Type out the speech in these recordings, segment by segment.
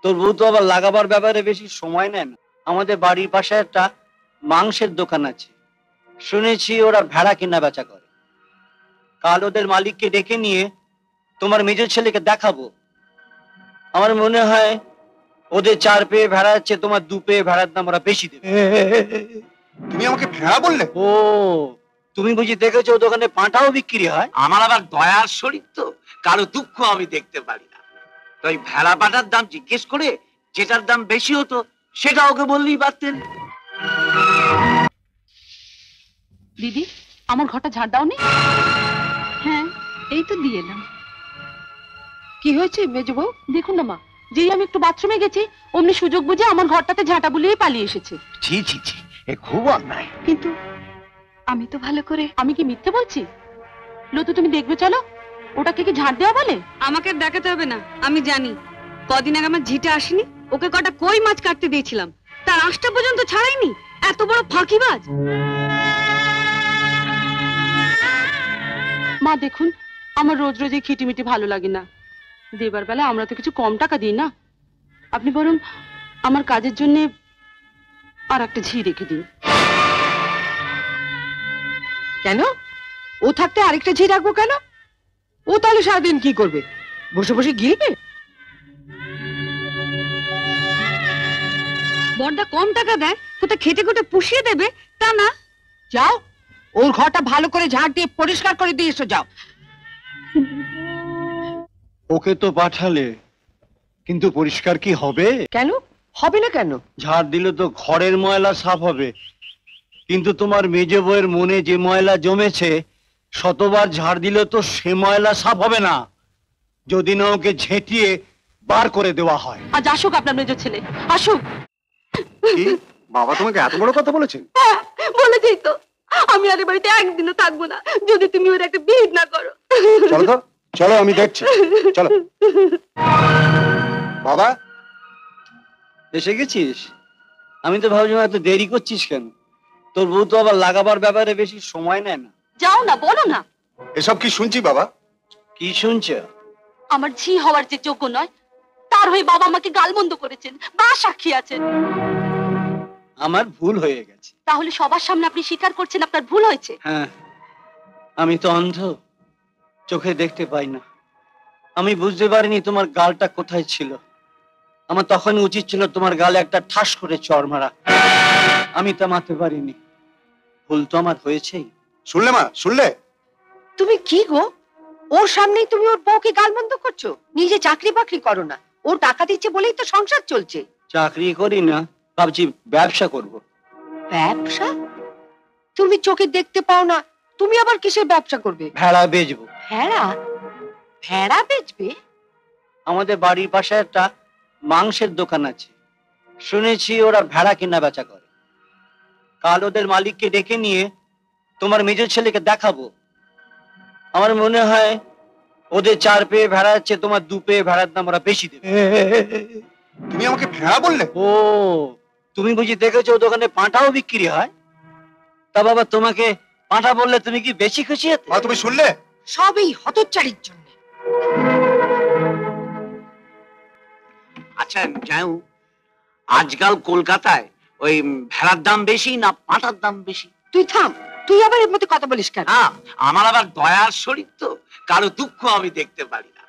তোর বউ তো আবার লাগাবার ব্যাপারে বেশি সময় নেয় না। আমাদের বাড়ির পাশে একটা মাংসের দোকান আছে, শুনেছি ওরা ভেড়া কেনা বেচা করে। কাল ওদের মালিককে ডেকে নিয়ে তোমার মেজর ছেলেকে দেখাবো। আমার মনে হয় ওদের 4 পেয়ে ভেড়া আছে, তোমার 2 পেয়ে ভেড়ার দাম ওরা বেশি দেবে। তুমি আমাকে ভেড়া বললে? ও, তুমি বুঝি দেখেছো দোকানে পাঁঠাও বিক্রি হয়? আমার আবার দয়ার শরীর তো, কারো দুঃখ আমি দেখতে পারি না। তো ওই ভেড়া পাটার দাম জিজ্ঞেস করে যেটার দাম বেশি হতো সেটা ওকে বললেই পারতেন। দিদি, আমার ঘরটা ঝাড় দাওনি? হ্যাঁ, এই তো দিয়ে এলাম। কি হয়েছে মেজো বউ? দেখুন না মা, যেই আমি একটু বাথরুমে গেছি অমনি সুযোগ বুঝে আমার ঘরটাতে ঝাঁটা বুলিয়ে পালিয়ে এসেছে। ছি ছি ছি, এ খুব অন্যায়। কিন্তু আমি তো ভালো করে, আমি কি মিথ্যে বলছি? লতু, তুমি দেখবে চলো, ওটাকে কি ঝাঁট দেওয়া বলে? আমাকে দেখাতে হবে না, আমি জানি। কদিন আগে আমার ঝিটে আসেনি, ওকে কটা কই মাছ কাটতে দিয়েছিলাম, তার আঁশটা পর্যন্ত ছাড়াইনি। এত বড় ফাঁকিবাজ। মা দেখুন, আমার রোজ রোজ এই খিটিমিটি ভালো লাগে না। দেবার বেলা আমরা তো কিছু কম টাকা দিই না। আপনি বরং আমার কাজের জন্য আর একটা ঝি রেখে দিন। কেন? ও থাকতে আরেকটা ঝি রাখবো কেন? ও তাহলে সারাদিন কি করবে? বসে বসে গিলবে? বড়দা কম টাকা দেয়, কোথায় খেটে খুটে পুষিয়ে দেবে তা না। যাও, ওর ঘরটা ভালো করে ঝাড় দিয়ে পরিষ্কার করে দিয়ে এসো, যাও। ওকে তো পাঠালে, কিন্তু পরিষ্কার কি হবে? কেন হবে না? কেন? ঝাড় দিলে তো ঘরের ময়লা সাফ হবে, কিন্তু তোমার মেজো বউয়ের মনে যে ময়লা জমেছে, শতবার ঝাড় দিলে তো সে ময়লা সাফ হবে না, যদি না ওকে ঝেঁটিয়ে বার করে দেওয়া হয়। আজ আসুক আপনার মেজর ছেলে, আসুক। কি বাবা তোমাকে এত বড় কথা বলেছেন? বলেছেই তো, আমি আর এ বাড়িতে একদিনও থাকবো না যদি তুমি ওর একটা বিহিত না করো। চলো তো, চলো আমি দেখছি, চলো। বাবা, এসে গেছিস? আমি তো ভাবছিলাম এত দেরি করছিস কেন। তোর বউ তো আবার লাগাবার ব্যাপারে বেশি সময় নেয় না। যাও না, বলো না। এসব কি শুনছি বাবা? কি শুনছ? আমার ঝি হওয়ার যে যোগ্য নয়, তার হয়ে বাবা আমাকে গালমন্দ করেছেন, বা সাক্ষী আছেন। আমার ভুল হয়ে গেছে। তাহলে সবার সামনে আপনি স্বীকার করছেন আপনার ভুল হয়েছে? হ্যাঁ, আমি তো অন্ধ, চোখে দেখতে পাই না। আমি বুঝতে পারিনি তোমার গালটা কোথায় ছিল। আমার তখন উচিত ছিল তোমার গালে একটা ঠাস করে চড় মারা। আমি তা মারতে পারিনি। ভুল তো আমার হয়েছেই। শুনলে মা, শুনলে? তুমি কি গো, ওর সামনেই তুমি ওর বউকে গালমন্দ করছো? নিজে চাকরি বাকরি করো না, ও টাকা দিচ্ছে বলেই তো সংসার চলছে। চাকরি করি না, ভাবছি ব্যবসা করব। ব্যবসা? তুমি চোখে দেখতে পাও না, তুমি আবার কিসের ব্যবসা করবে? ভেড়া বেচবো। ভেড়া? ভেড়া বেচবে? আমাদের বাড়ির পাশে একটা মাংসের দোকান আছে, শুনেছি ওরা ভেড়া কেনা বেচা করে। কাল ওদের মালিককে ডেকে নিয়ে তোমার মেজর ছেলেকে দেখাবো। আমার মনে হয় ওদের 4 পেয়ে ভেড়া আছে, তোমার 2 পেয়ে ভেড়ার দাম ওরা বেশি দেবে। তুমি আমাকে ভেড়া বললে? ও, তুমি বুঝি দেখেছো দোকানে পাঁঠাও বিক্রি হয়? তা বাবা, তোমাকে পাঁঠা বললে তুমি কি বেশি খুশি হতে? মা, তুমি শুনলে? সবই হতচ্চারির জন্য। আচ্ছা যাও, আজকাল কলকাতায় ওই ভেড়ার দাম বেশি না পাঁঠার দাম বেশি? তুই থাম, তুই আবার এর মধ্যে কথা বলিস কেন? হ্যাঁ, আমার আবার দয়ার শরীর তো, কারো দুঃখ আমি দেখতে পারি না।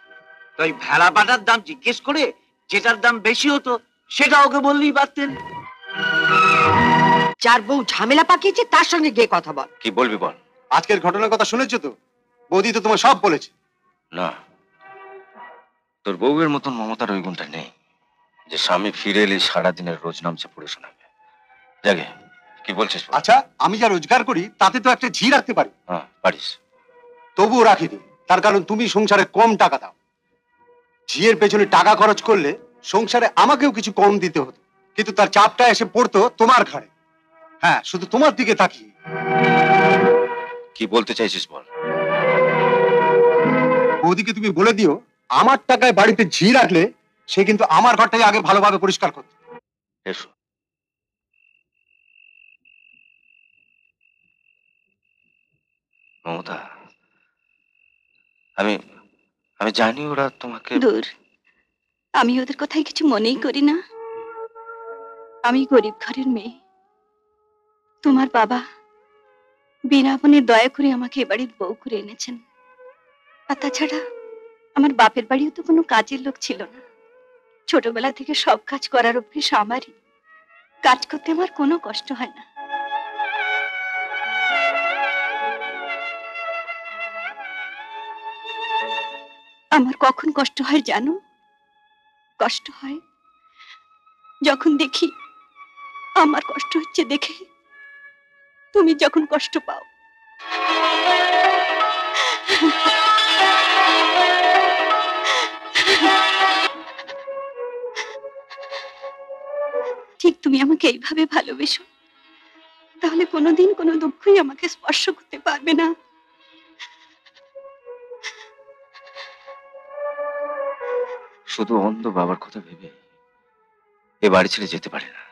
তো ওই ভেড়া পাটার দাম জিজ্ঞেস করে যেটার দাম বেশি হতো সেটা ওকে বললেই পারতেন। যার বউ ঝামেলা পাকিয়েছে তার সঙ্গে গিয়ে কথা বল। কি বলবি বল। আজকের ঘটনার কথা শুনেছো তো? বৌদি তো তোমার সব বলেছে। না, তোর বউয়ের মতন মমতার ওই গুণটা নেই যে স্বামী ফিরে এলে সারাদিনের রোজ নামছে পড়ে শোনাবে। জাগে, কি বলছিস? আচ্ছা, আমি যা রোজগার করি তাতে তো একটা ঝি রাখতে পারি। হ্যাঁ পারিস, তবুও রাখিনি। তার কারণ তুমি সংসারে কম টাকা দাও। ঝিয়ের পেছনে টাকা খরচ করলে সংসারে আমাকেও কিছু কম দিতে হতো, কিন্তু তার চাপটা এসে পড়তো তোমার ঘাড়ে। হ্যাঁ, শুধু তোমার দিকে তাকিয়ে। কি বলতে চাইছিস বল। বৌদিকে তুমি বলে দিও, আমার টাকায় বাড়িতে ঝি রাখলে সে কিন্তু আমার ঘরটাই আগে ভালোভাবে পরিষ্কার করত। এসো। মমতা, আমি জানি ওরা তোমাকে। দূর, আমি ওদের কথাই কিছু মনেই করি না। আমি গরিব ঘরের মেয়ে। তোমার বাবা বিনা মনে দয়া করে আমাকে এ বাড়ির বউ করে এনেছেন। আর তাছাড়া আমার বাপের বাড়িও তো কোনো কাজের লোক ছিল না। ছোটবেলা থেকে সব কাজ করার অভ্যেস আমারই। কাজ করতে আমার কোনো কষ্ট হয় না। আমার কখন কষ্ট হয় জানো? কষ্ট হয় যখন দেখি আমার কষ্ট হচ্ছে দেখে তুমি যখন কষ্ট পাও। ঠিক তুমি আমাকে এইভাবে ভালোবেসো, তাহলে কোনোদিন কোনো দুঃখই আমাকে স্পর্শ করতে পারবে না। শুধু অন্ধ বাবার কথা ভেবে এ বাড়ি ছেড়ে যেতে পারে না।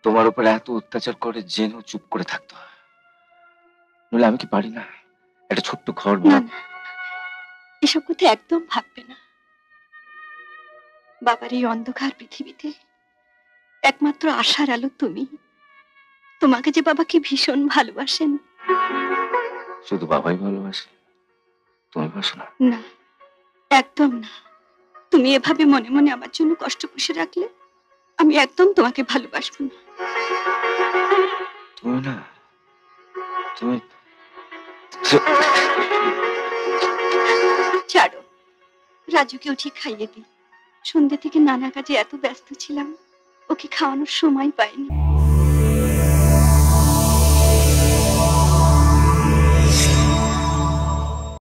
তোমার উপর এত অত্যাচার করে জেনেও চুপ করে থাকতে হয়। নইলে আমি কি পারি না একটা ছোট্ট ঘর না না, এসব কথা একদম ভাববে না। বাবার এই অন্ধকার পৃথিবীতে একমাত্র আশার আলো তুমি। তোমাকে যে বাবা কি ভীষণ ভালোবাসেন। শুধু বাবাই ভালোবাসে, তুমি বাসো না? না, একদম না। তুমি এভাবে মনে মনে আমার জন্য কষ্ট পুষে রাখলে আমি একদম তোমাকে ভালোবাসবো না। তুমি না, তুমি ছাড়ো, রাজুকে উঠে খাইয়ে দিই। সন্ধ্যে থেকে নানা কাজে এত ব্যস্ত ছিলাম, ওকে খাওয়ানোর সময় পাইনি।